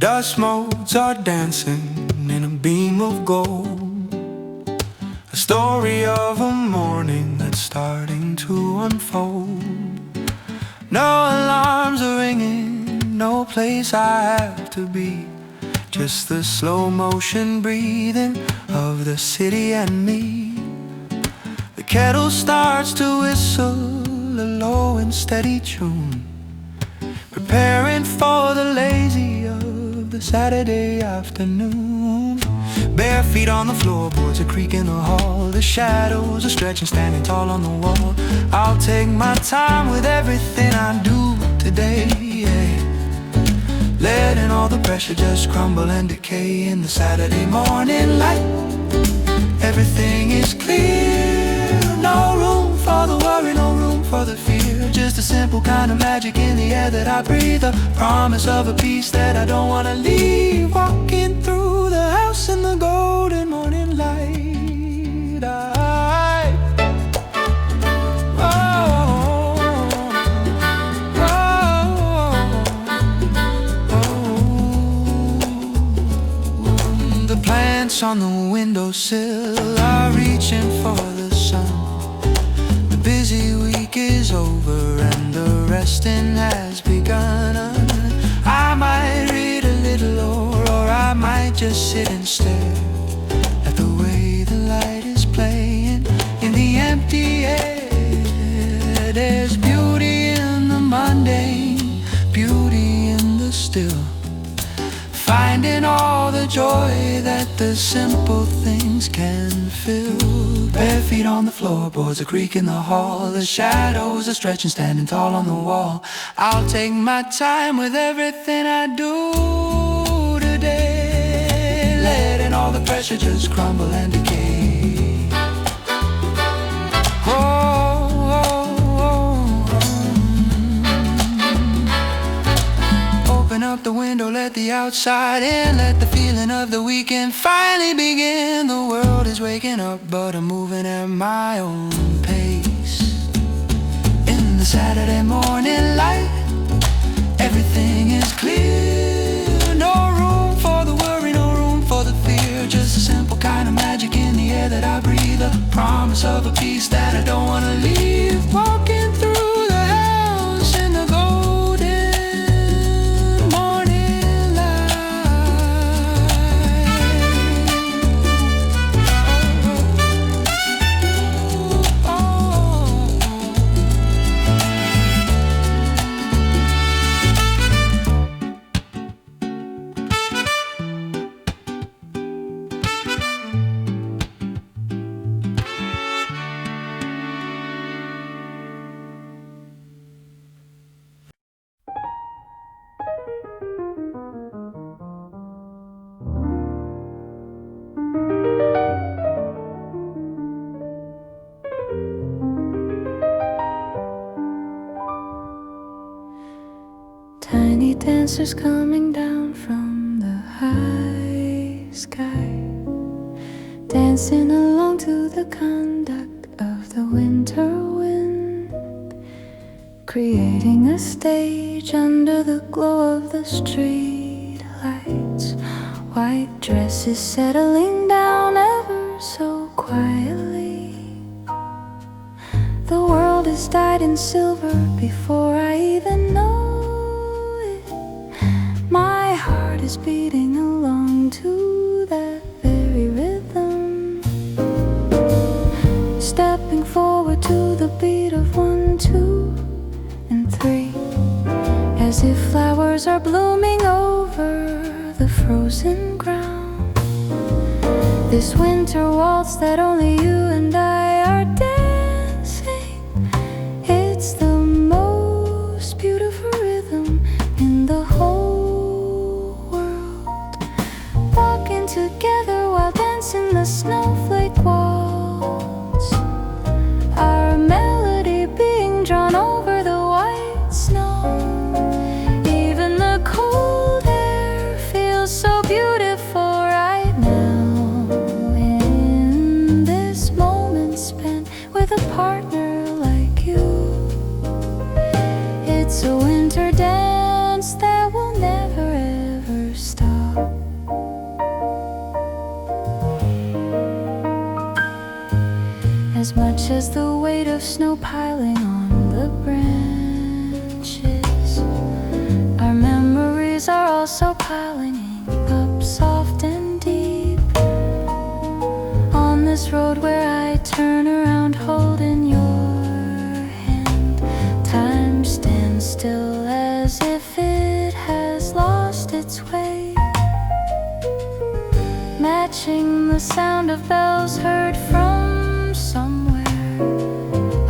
dust motes are dancing in a beam of gold. A story of a morning that's starting to unfold. No alarms are ringing, no place I have to be. Just the slow motion breathing of the city and me. The kettle starts to whistle a low and steady tune, preparing for the lazy of the Saturday afternoon. Bare feet on the floorboards, a creak in the hall. The shadows are stretching, standing tall on the wall. I'll take my time with everything I do today, yeah. Letting all the pressure just crumble and decay in the Saturday morning light. Everything is clear, no room for the worry, no room for the fear. Just a simple kind of magic in the air that I breathe. A promise of a peace that I don't want to leave. Walking through the house in the golden morning light. The plants on the windowsill are reaching for the sun. The busy week is over and the resting has begun. I might read a little or I might just sit and stare at the way the light is playing in the empty air. There's beauty in the mundane, beauty in the still, finding all the joy that the simple things can fill. Bare feet on the floorboards, a creak in the hall. The shadows are stretching, standing tall on the wall. I'll take my time with everything I do today, letting all the pressure just crumble and decay. Open up the window, let the outside in. Let the feeling of the weekend finally begin. The world is waking up, but I'm moving at my own pace. In the Saturday morning light, everything is clear. No room for the worry, no room for the fear. Just a simple kind of magic in the air that I breathe. A promise of a peace that I don't want to leave. Walking through the house in the tiny dancers coming down from the high sky, dancing along to the conduct of the winter wind, creating a stage under the glow of the street lights. White dresses settling down ever so quietly. The world is dyed in silver before I even know. My heart is beating along to that very rhythm, stepping forward to the beat of 1, 2, and 3, as if flowers are blooming over the frozen ground. This winter waltz that only you and I are dancing, it's the most beautiful rhythm in the whole together while dancing the Snowflake Waltz. Our melody being drawn over the white snow. Even the cold air feels so beautiful right now. In this moment spent with a partner like you, it's a winter dance that will never ever stop. as much as the weight of snow piling on the branches. Our memories are also piling up soft and deep on this road where I turn around holding your hand. Time stands still as if it has lost its way, matching the sound of bells heard from somewhere.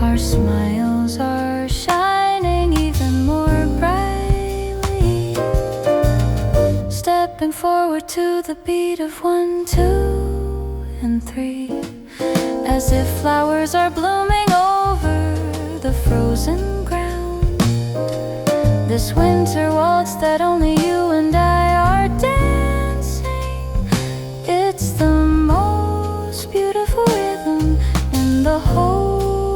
Our smiles are shining even more brightly, stepping forward to the beat of 1, 2, and 3, as if flowers are blooming over the frozen ground. This winter waltz that only you and I are dancing, it's the most beautiful rhythm in the whole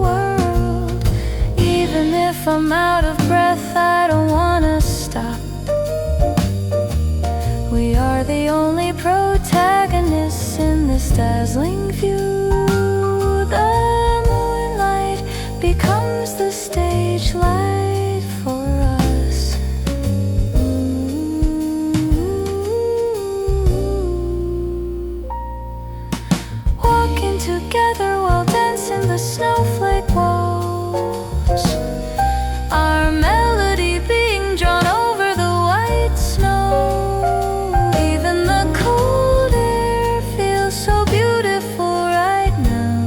world. Even if I'm out of breath, I don't wanna stop. We are the only protagonists in this dazzling view. The moonlight becomes the stage light for us. Walking together while dancing the Snowflake Waltz, our melody being drawn over the white snow. Even the cold air feels so beautiful right now,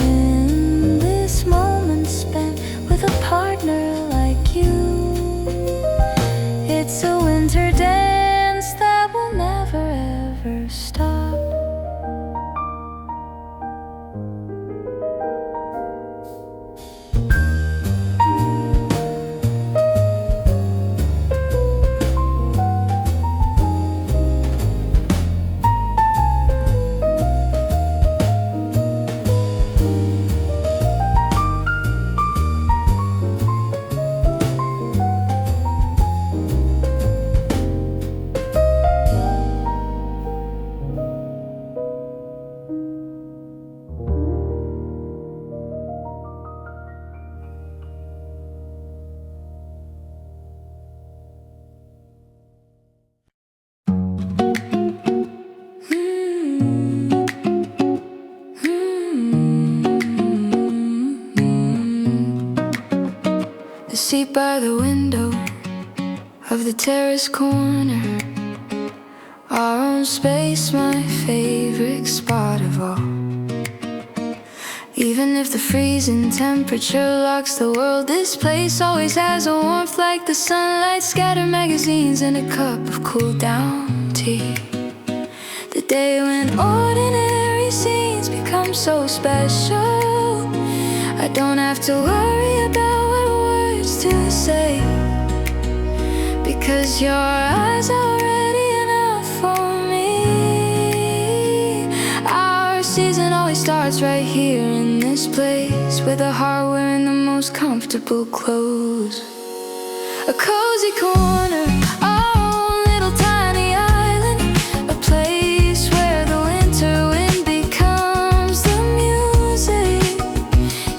in this moment spent with a partner like you. It's a winter dance that will never ever stop. The seat by the window of the terrace corner, our own space, my favorite spot of all. Even if the freezing temperature locks the world, this place always has a warmth like the sunlight. Scatter magazines and a cup of cool down tea. The day when ordinary scenes become so special, I don't have to worry about what words to say, because your eyes are already enough for me. Our season always starts right here in this place, with a heart wearing the most comfortable clothes. A cozy corner, our own little tiny island, a place where the winter wind becomes the music.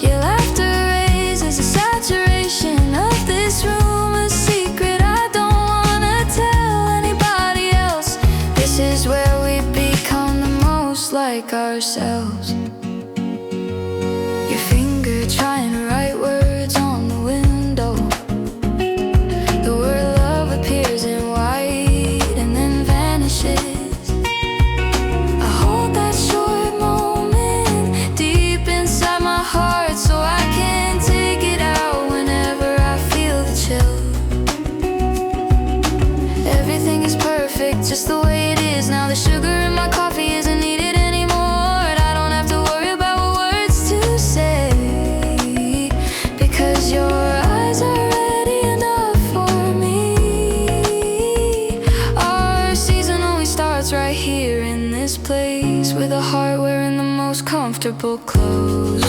Your laughter raises the saturation of this room, a secret I don't wanna tell anybody else. This is where we become the most like ourselves. Your finger trying to write words on the window. The word love appears in white and then vanishes. I hold that short moment deep inside my heart, so I can take it out whenever I feel the chill. Everything is perfect just the way it is now. The sugar in my coffee isn't needed anymore, and I don't have to worry about what words to say, because your eyes are already enough for me. Our season only starts right here in this place, with a heart wearing the most comfortable clothes.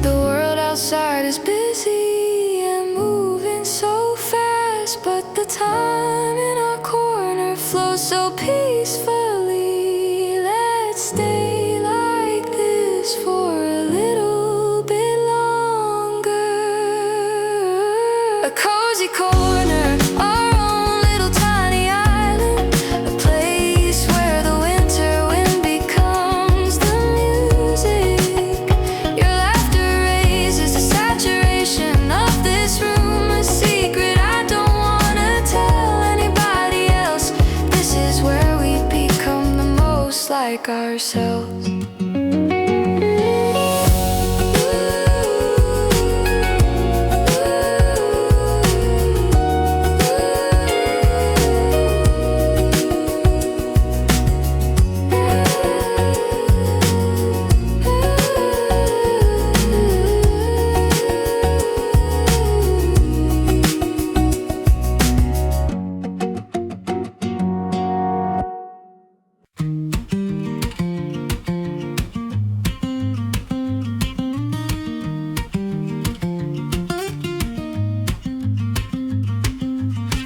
The world outside is busy and moving so the time in our corner flows so peacefully. Let's stay like this for a little bit longer. A cozy corner, our own little tiny island, a place where the winter wind becomes the music. Your laughter raises the saturation of this room, a secret I don't wanna tell anybody else. This is where we become the most like ourselves.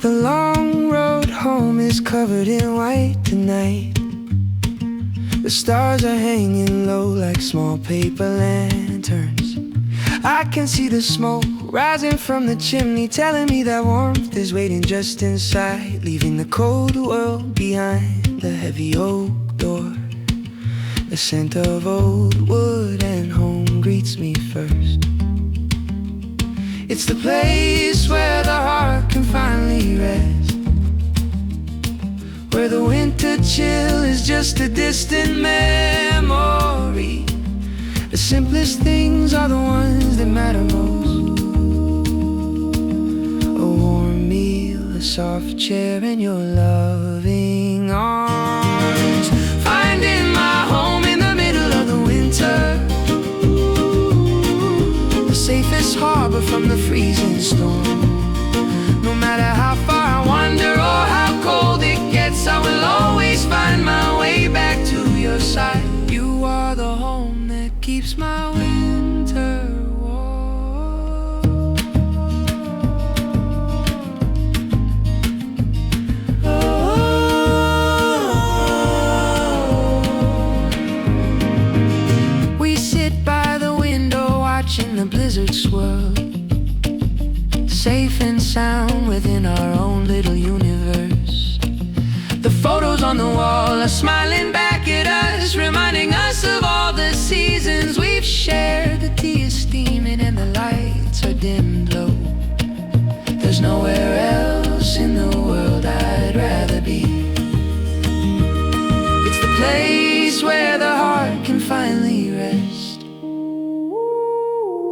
The long road home is covered in white tonight. The stars are hanging low like small paper lanterns. I can see the smoke rising from the chimney, telling me that warmth is waiting just inside, leaving the cold world behind. The heavy oak door, the scent of old wood and home greets me first. It's the place where the heart can finally rest, where the winter chill is just a distant memory. The simplest things are the ones that matter most. A warm meal, a soft chair, and your loving arms. Finding my home in the middle of the winter, the safest harbor from the freezing storm. No matter how far I wander or how cold it gets, I will always find my way back to your side. You are the home that keeps my winter warm. We sit by the window watching the blizzard swirl, safe and sound within our own little universe. The photos on the wall are smiling back at us, reminding us of all the seasons we've shared. The tea is steaming and the lights are dimmed low. There's nowhere else in the world I'd rather be. It's the place where the heart can finally rest,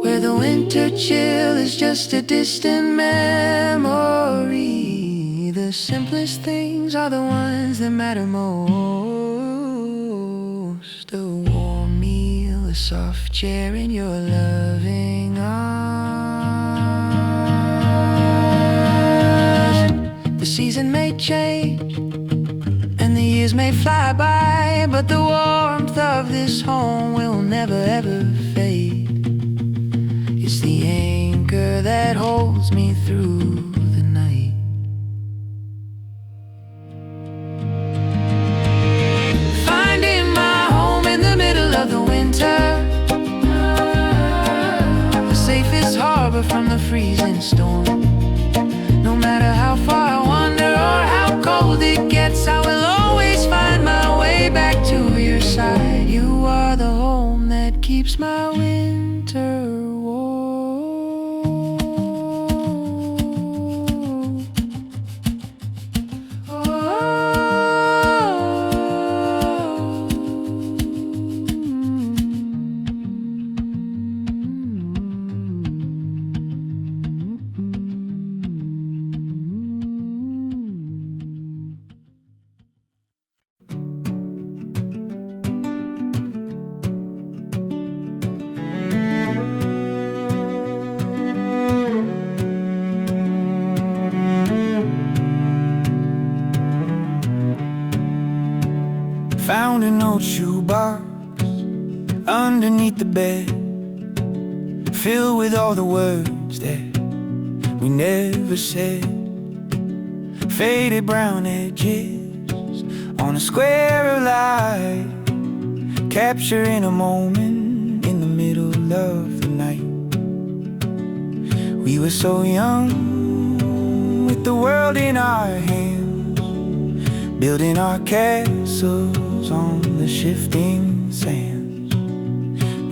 where the winter chill is just a distant memory. The simplest things are the ones that matter most. A warm meal, a soft chair, and your loving arms. The season may change and the years may fly by, but the warmth of this home will never ever fade. It's the anchor that holds me through the night. Finding my home in the middle of the winter, the safest harbor from the freezing storm. No matter how far I wander or how cold it gets, I will always find my way back to your side. You are the home that keeps my winter warm. Found an old shoebox underneath the bed, filled with all the words that we never said. faded brown edges on a square of light, capturing a moment in the middle of the night. We were so young, with the world in our hands, building our castles on the shifting sands.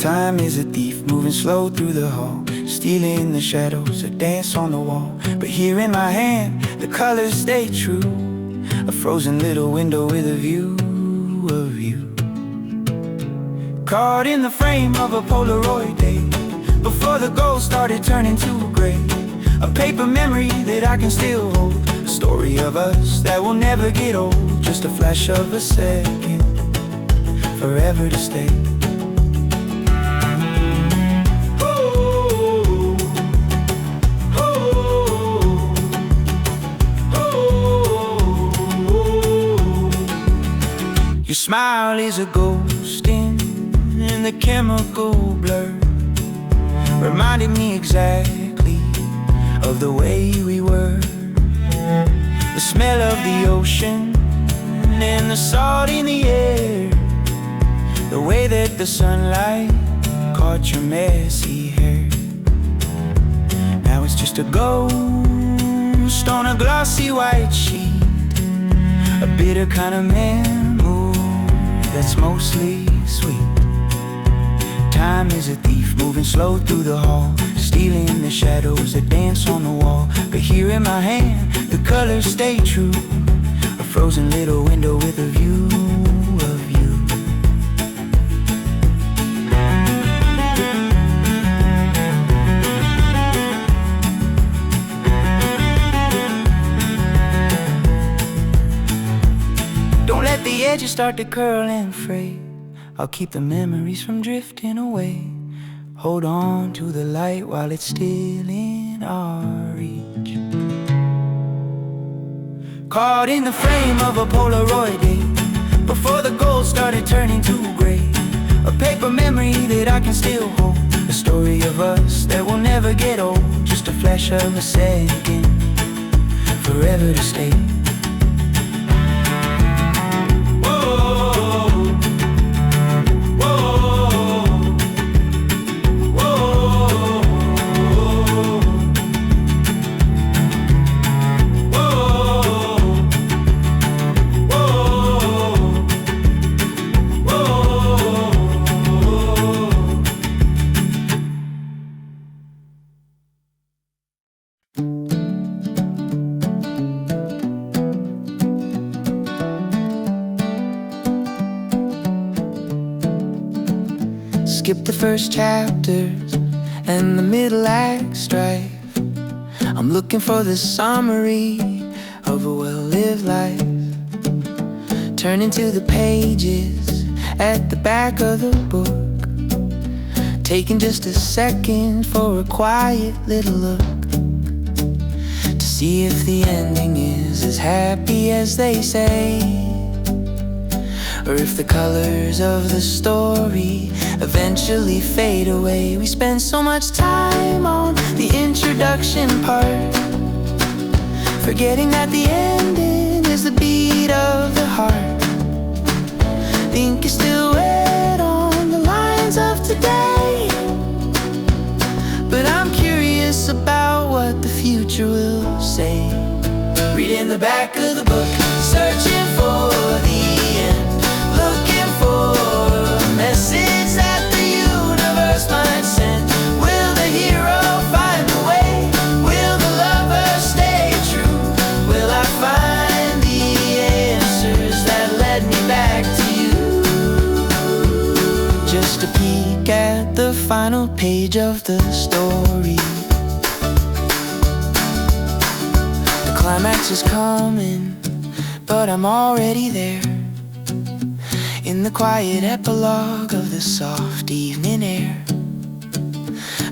Time is a thief, moving slow through the hall, stealing the shadows that dance on the wall. But here in my hand, the colors stay true, a frozen little window with a view of you. Caught in the frame of a Polaroid day, before the gold started turning to gray. A paper memory that I can still hold, a story of us that will never get old. Just a flash of a second, forever to stay. Your smile is a ghost in the chemical blur, reminding me exactly of the way we were. The smell of the ocean and the salt in the air, the way that the sunlight caught your messy hair. Now it's just a ghost on a glossy white sheet, a bitter kind of memory that's mostly sweet. Time is a thief, moving slow through the hall, stealing the shadows that dance on the wall. But here in my hand, the colors stay true, a frozen little window with a view of you. Don't let the edges start to curl and fray, I'll keep the memories from drifting away. Hold on to the light while it's still in our reach. Caught in the frame of a Polaroid day, before the gold started turning to gray. A paper memory that I can still hold, a story of us that will never get old. Just a flash of a second, forever to stay. Skip the first chapters and the middle act strife. I'm looking for the summary of a well-lived life. Turning to the pages at the back of the book, taking just a second for a quiet little look, to see if the ending is as happy as they say, or if the colors of the story eventually fade away. We spend so much time on the introduction part, forgetting that the ending is the beat of the heart. The ink is still wet on the lines of today, but I'm curious about what the future will say. Reading the back of the book, searching for the end, looking for a message that the universe might send. Will the hero find a way? Will the lover stay true? Will I find the answers that led me back to you? Just a peek at the final page of the story. The climax is coming, but I'm already there, in the quiet epilogue of the soft evening air.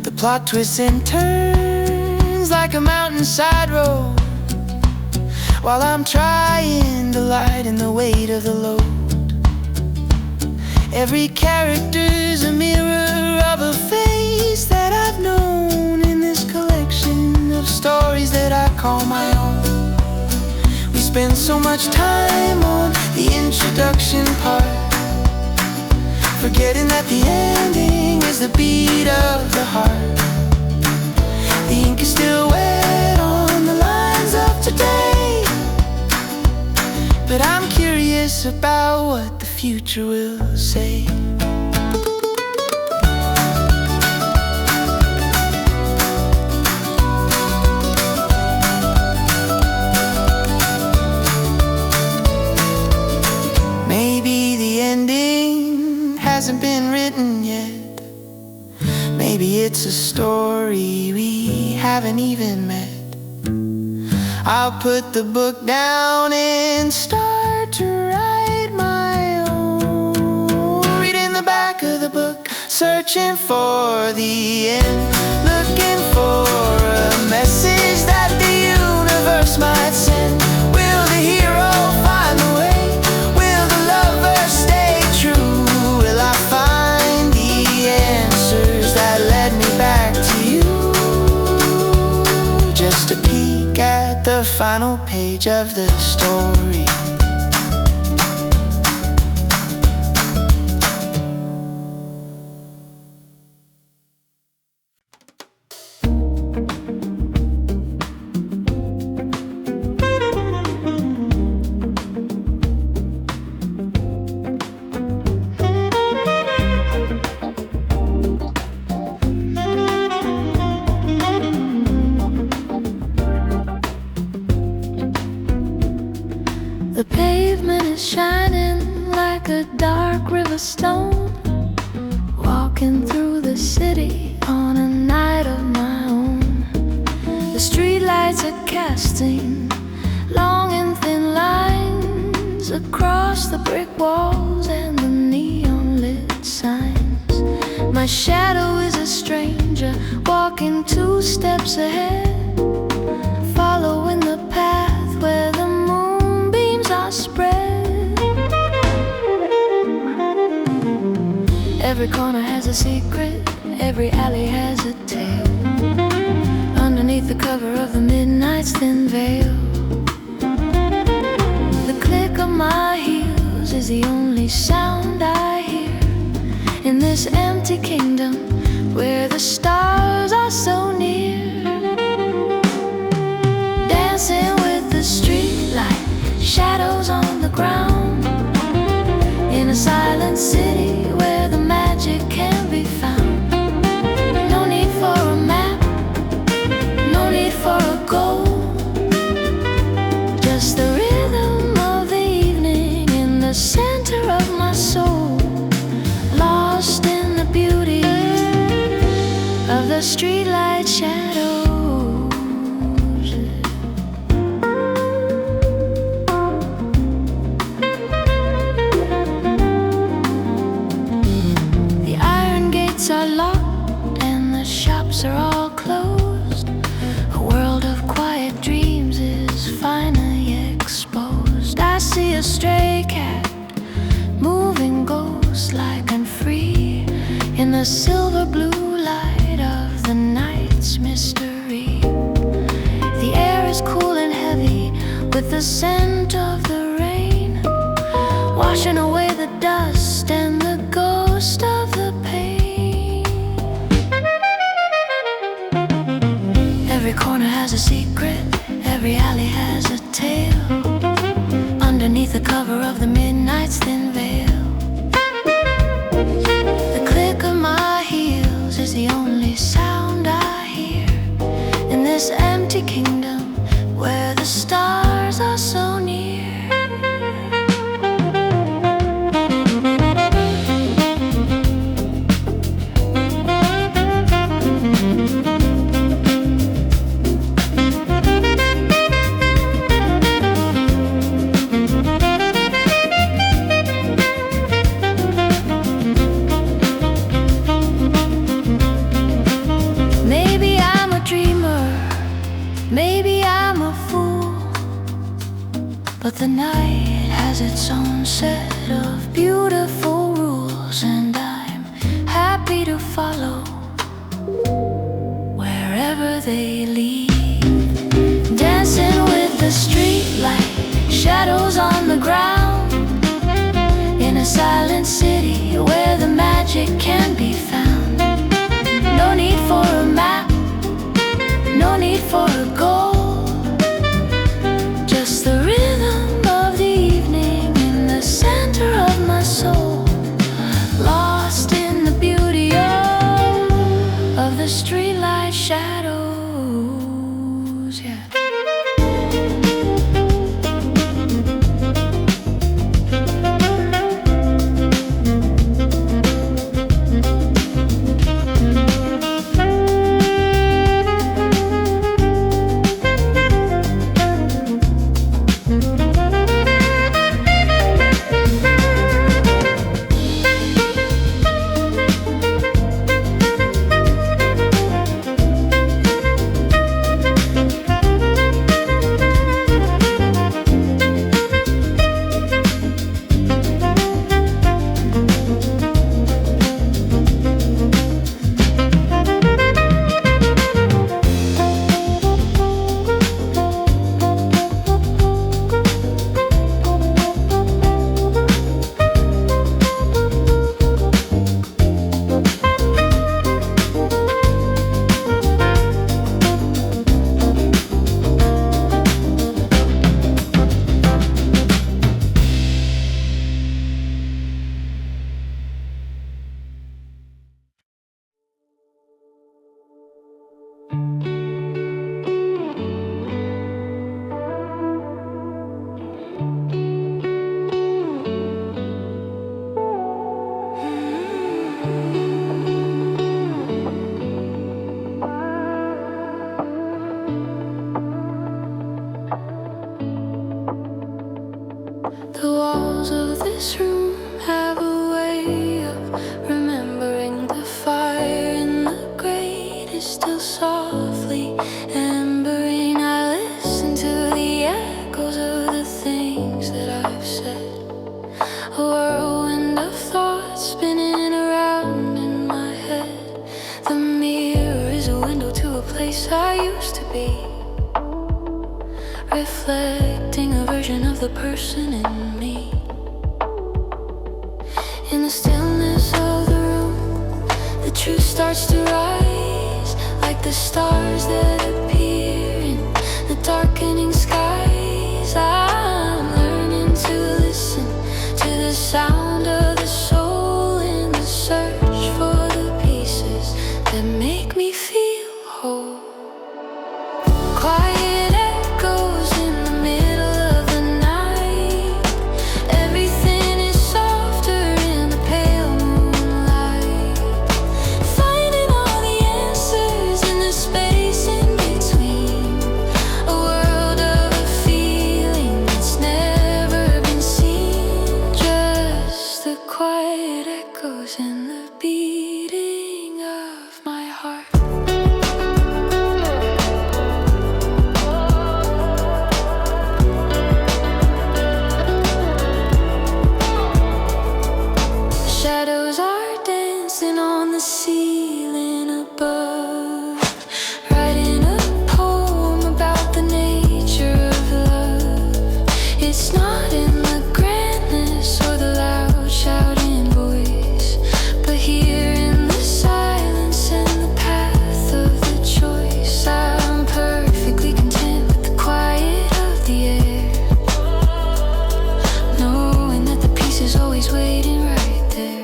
The plot twists and turns like a mountainside road, while I'm trying to lighten the weight of the load. Every character's a mirror of a face that I've known in this collection of stories that I call my own. spend so much time on the introduction part, forgetting that the ending is the beat of the heart. The ink is still wet on the lines of today, but I'm curious about what the future will say. Maybe the ending hasn't been written yet. Maybe it's a story we haven't even met. I'll put the book down and start to write my own. Reading the back of the book, searching for the end, looking for a message that the universe might send. Will the hero find the way? Will the lover stay true? Will I find the answers that led me back to you? Just a peek at the final page of the story. The pavement is shining like a dark river stone, walking through the city on a night of my own. The streetlights are casting long and thin lines across the brick walls and the neon lit signs. My shadow is a stranger walking 2 steps ahead, following the path where the are spread. Every corner has a secret, every alley has a tale, underneath the cover of the midnight's thin veil. The click of my heels is the only sound I hear in this empty kingdom where the stars are so near. Dancing with the streetlight shadows on the ground, in a silent city where the magic can be found. No need for a map, no need for a goal, just the rhythm of the evening in the center of my soul, lost in the beauty of the streetlight shadows. Are locked and the shops are all closed. A world of quiet dreams is finally exposed. I see a stray cat moving ghost-like and free in the silver blue light of the night's mystery. The air is cool and heavy with the scent of the rain, washing away the dust and the ghost of the pain. Every corner has a secret, every alley has a tale, underneath the cover of the midnight's thin veil. The click of my heels is the only sound I hear in this empty kingdom where the stars are so near. But the night has its own set of beautiful rules, and I'm happy to follow wherever they lead. Dancing with the streetlight magic can be found. No need for a map, no need for a goal. Just the rhythm of the evening in the center of my soul. Lost in the beauty of the streetlight shadows, yeah. The walls of this room have a way of remembering the fire in the grate is still softly embering. I listen to the echoes of the things that I've said. A whirlwind of thoughts spinning around in my head. The mirror is a window to a place I used to be, reflecting a version of the person in me. In the stillness of the room, the truth starts to rise, like the stars that appear in the darkening skies. I'm learning to listen to the sound of the soul in the search for the pieces that make me feel whole. Quiet echoes in the middle of the night. Everything is softer in the pale moonlight. Finding all the answers in the space in between. A world of a feeling that's never been seen. Just the quiet echoes in the beating of my heart. Shadows are dancing on the ceiling above, writing a poem about the nature of love. It's not in the grandness or the loud shouting voice, but here in the silence and the path of the choice. I'm perfectly content with the quiet of the air, knowing that the peace is always waiting right there.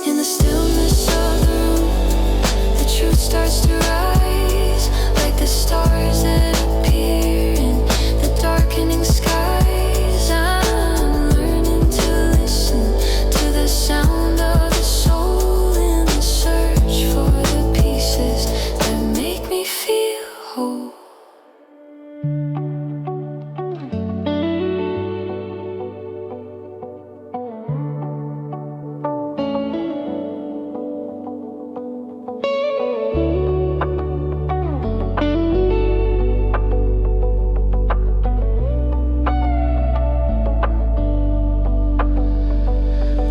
In the stillness of the room, the truth starts to rise, like the stars that appear in the darkening skies. I'm learning to listen to the sound of the soul in the search for the pieces that make me feel whole.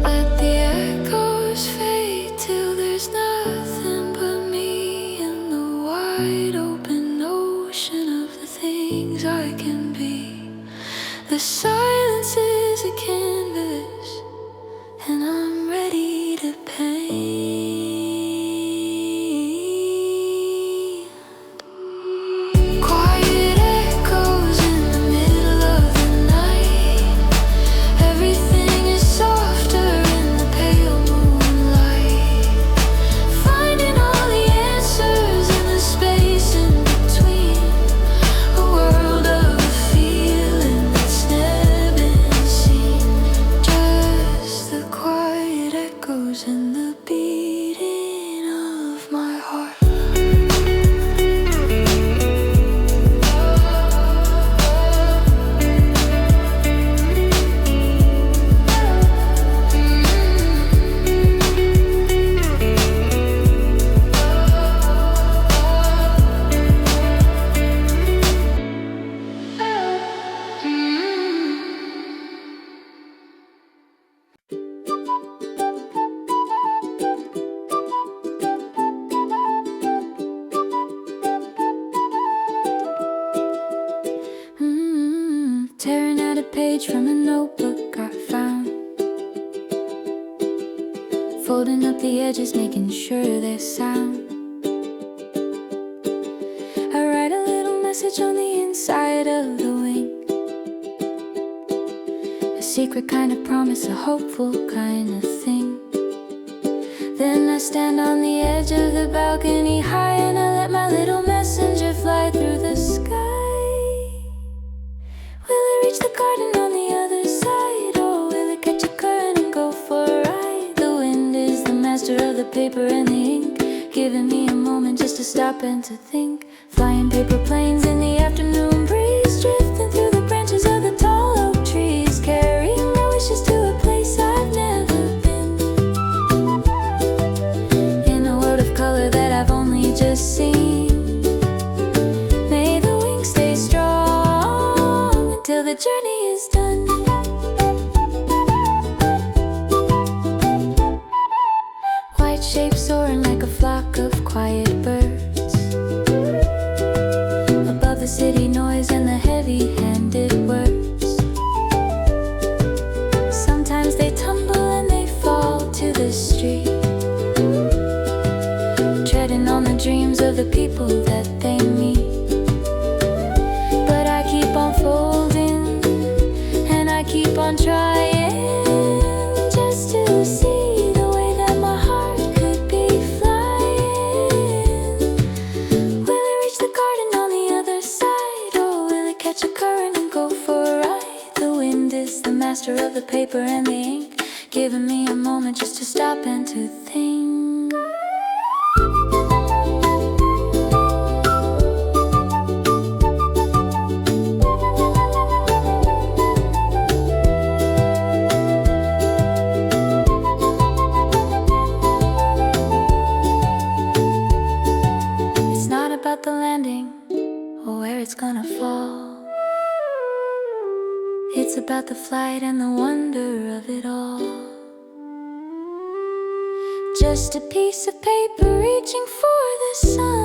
Let the echoes fade till there's nothing but me in the wide open ocean of the things I can be. The silence is a canvas, and I'm tearing out a page from a notebook I found, folding up the edges, making sure they're sound. I write a little message on the inside of the wing, a secret kind of promise, a hopeful kind of thing. Then I stand on the edge of the balcony high, and I let my little messenger fly through the sky. Will it reach the garden on the other side, or will it catch a current and go for a ride? The wind is the master of the paper and the ink, giving me a moment just to stop and to think. Flying paper planes in the afternoon breeze, drifting through the branches of the tall oak trees, carrying my wishes to a place I've never been, in a world of color that I've only just seen. May the wings stay strong until the journey is done. White shapes soaring like a flock of quiet birds, above the city noise and the heavy-handed words. Sometimes they tumble and they fall to the street, treading on the dreams of the people that they meet. But I keep on folding and I keep on trying, just to see the way that my heart could be flying. Will it reach the garden on the other side, or will it catch a current and go for a ride? The wind is the master of the paper and the ink, giving me a moment just to stop and to think. It's not about the landing or where it's gonna fall, it's about the flight and the wonder of it all. Just a piece of paper reaching for the sun.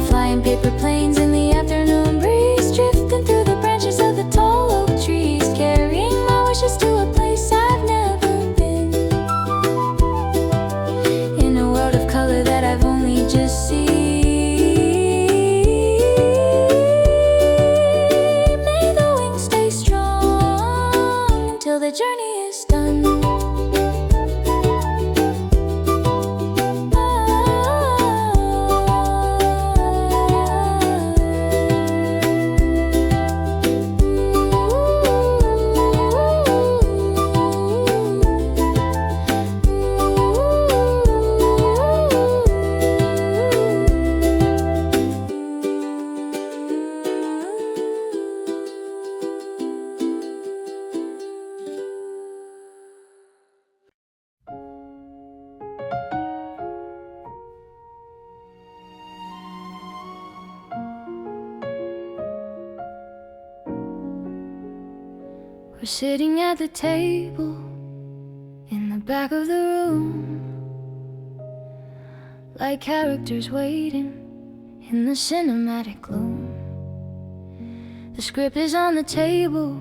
Flying paper planes in the afternoon breeze, drifting through the branches of the tall oak trees, carrying my wishes to a place I've never been, in a world of color that I've only just seen. May the wings stay strong until the journey is done. We're sitting at the table in the back of the room, like characters waiting in the cinematic gloom. The script is on the table,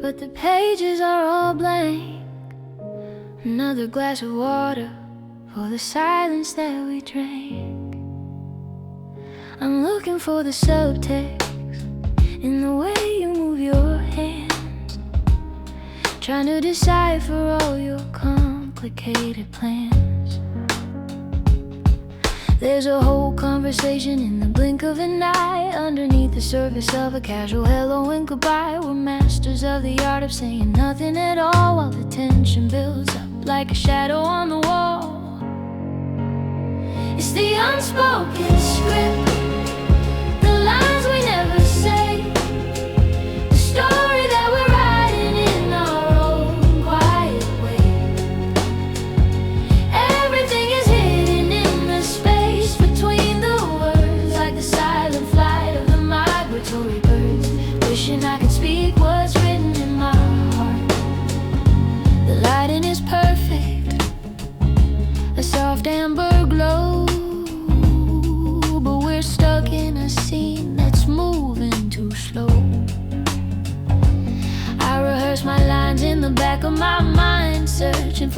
but the pages are all blank. Another glass of water for the silence that we drank. I'm looking for the subtext in the way you move your hands, trying to decipher all your complicated plans. There's a whole conversation in the blink of an eye, underneath the surface of a casual hello and goodbye. We're masters of the art of saying nothing at all, while the tension builds up like a shadow on the wall. It's the unspoken script, the lines we never say, the story that we're writing in our own quiet way. Everything is hidden in the space between the words, like the silent flight of the migratory birds, wishing I could speak what's written in my heart. The lighting is perfect, a soft amber glow, but we're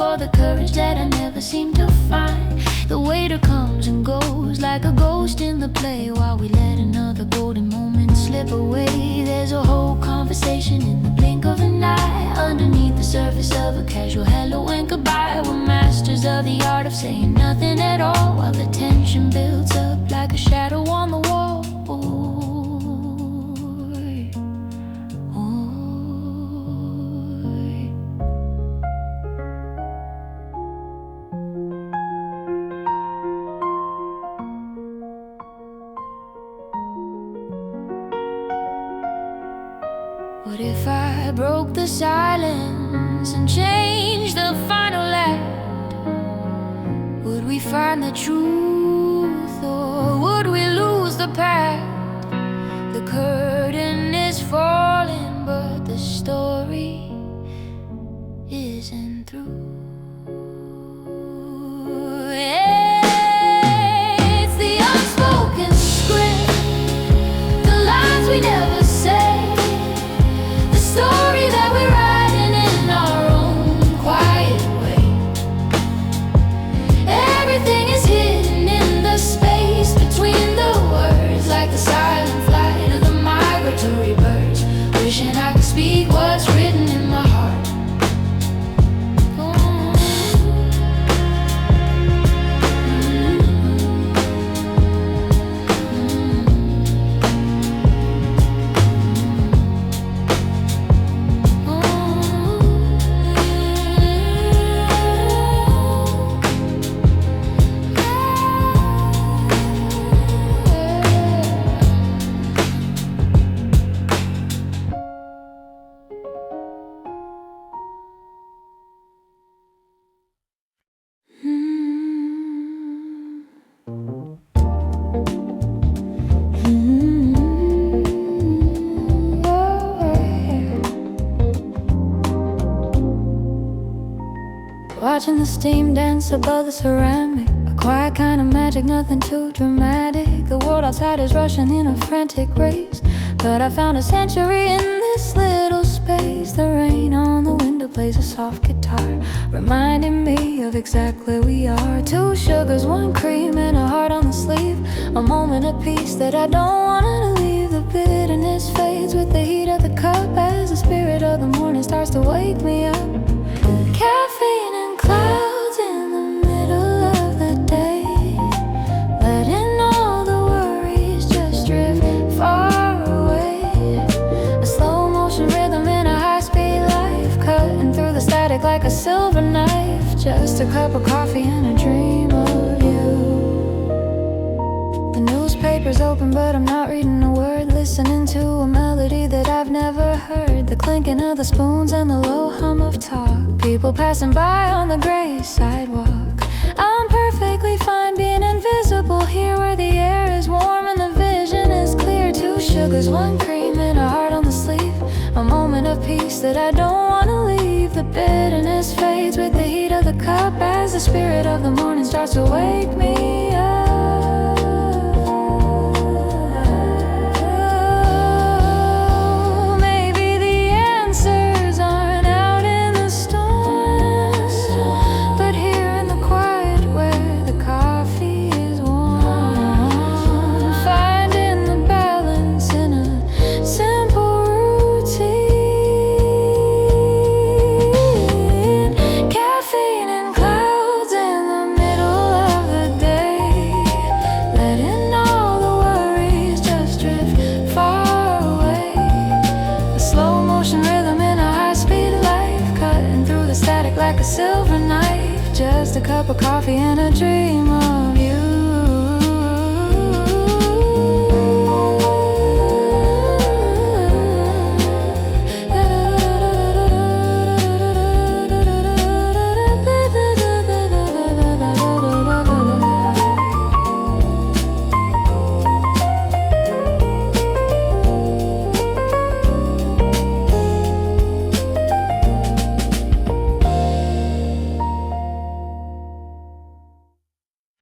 for the courage that I never seem to find. The waiter comes and goes like a ghost in the play, while we let another golden moment slip away. There's a whole conversation in the blink of an eye, underneath the surface of a casual hello and goodbye. We're masters of the art of saying nothing at all, while the tension builds up like a shadow on the wall. What if I broke the silence and changed the final act? Would we find the truth, or would we lose the pact? The curtain is falling, but the story isn't through. It's the unspoken script, the lines we never say, story that we're writing in our own quiet way. Everything is hidden in the space between the words, like the silent flight of the migratory birds, wishing I could speak what's written in my heart. Watching the steam dance above the ceramic, a quiet kind of magic, nothing too dramatic. The world outside is rushing in a frantic race, but I found a sanctuary in this little space. The rain on the window plays a soft guitar, reminding me of exactly where we are. 2 sugars, 1 cream, and a heart on the sleeve. A moment of peace that I don't wanna leave. The bitterness fades with the heat of the cup as the spirit of the morning starts to wake me up. Caffeine and clouds in the middle of the day, letting all the worries just drift far away. A slow motion rhythm in a high-speed life, cutting through the static like a silver knife. Just a cup of coffee and a dream of you. The newspaper's open but I'm not reading a word, listening to a melody that I've never heard. The clinking of the spoons and the low hum of talk, people passing by on the gray sidewalk. I'm perfectly fine being invisible here where the air is warm and the vision is clear. 2 sugars, 1 cream, and a heart on the sleeve. A moment of peace that I don't wanna leave. The bitterness fades with the heat of the cup as the spirit of the morning starts to wake me up. Like a silver knife, just a cup of coffee and a dream of